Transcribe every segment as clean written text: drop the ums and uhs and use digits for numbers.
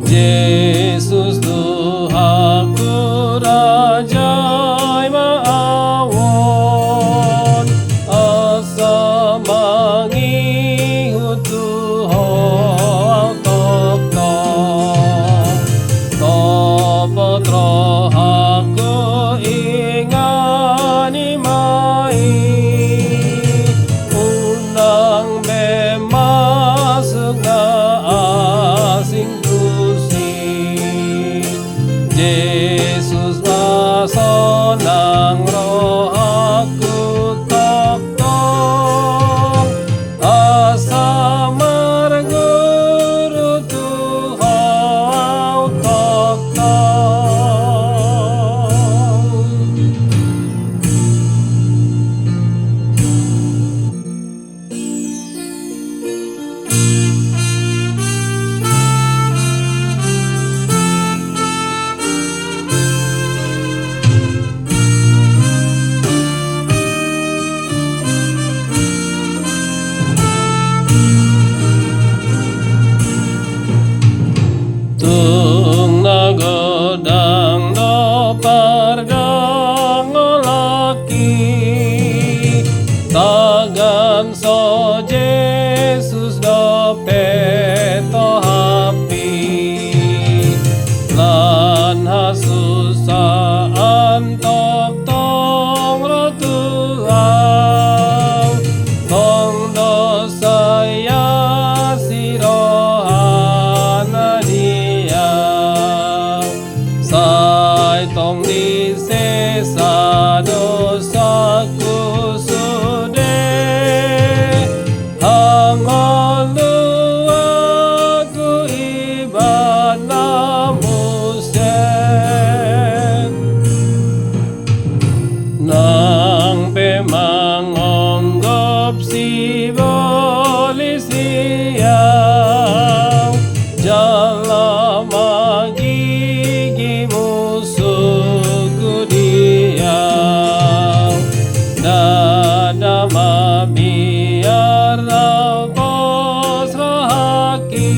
Yesus Tuhanku Raja mawon asa mangihutu tok-tok Topo aku ingani mai unang memasuk asing Yesus masonang roh aku tok-tok asa marguru Tuhan tok-tok Tung nagodang no pargang laki tagan so Jesus do peto hapi lan hasusaan tok-tong rotuang tong dosa ya sirohana Sai tong di sesa dosaku sude hangolu aku ibadah musen nang pemangonggop si bolisia jalan magigi musuhku dia dada biar bos rahaki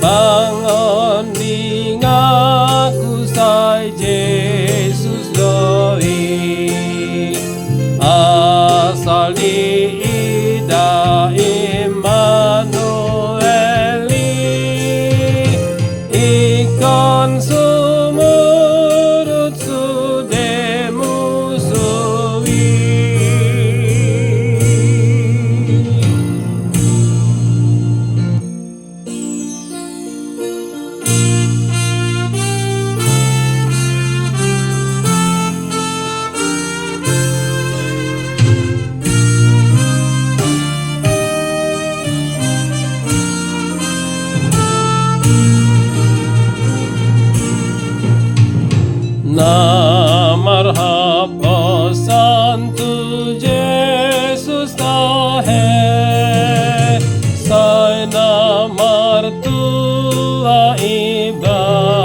bangun di ngaku sai Yesus doi asal di ida ikon sumurut sude musuhi Na marhaba santu Jesus tahe sai na martua ibadah